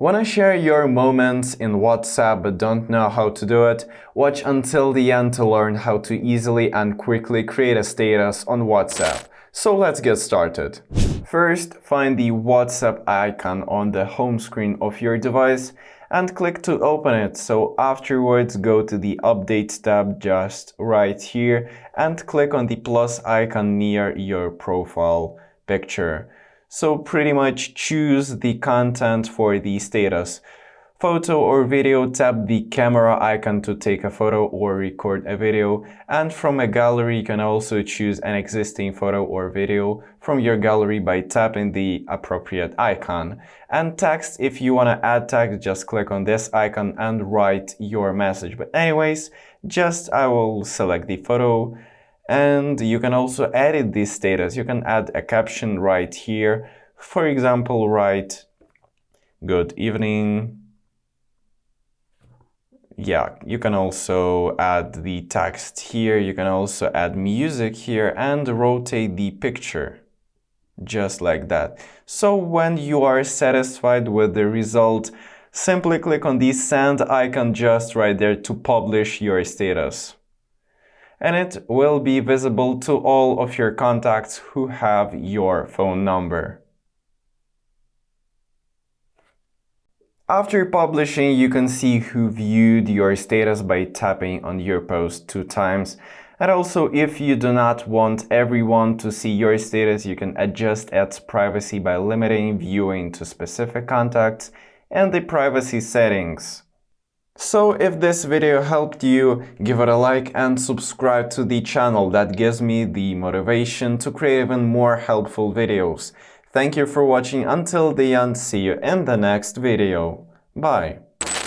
Wanna share your moments in WhatsApp but don't know how to do it? Watch until the end to learn how to easily and quickly create a status on WhatsApp. So let's get started. First, find the WhatsApp icon on the home screen of your device and click to open it. So afterwards, go to the Updates tab just right here and click on the plus icon near your profile picture. So pretty much choose the content for the status. Photo or video, tap the camera icon to take a photo or record a video, and from a gallery you can also choose an existing photo or video from your gallery by tapping the appropriate icon. And text, if you want to add text, just click on this icon and write your message. But anyways, I will select the photo, and you can also edit this status. You can add a caption right here. For example, write "Good evening." Yeah, you can also add the text here. You can also add music here and rotate the picture just like that. So when you are satisfied with the result, simply click on the send icon just right there to publish your status. And it will be visible to all of your contacts who have your phone number. After publishing, you can see who viewed your status by tapping on your post 2 times. And also, if you do not want everyone to see your status, you can adjust its privacy by limiting viewing to specific contacts and the privacy settings. So if this video helped you, give it a like and subscribe to the channel. That gives me the motivation to create even more helpful videos. Thank you for watching until the end. See you in the next video. Bye.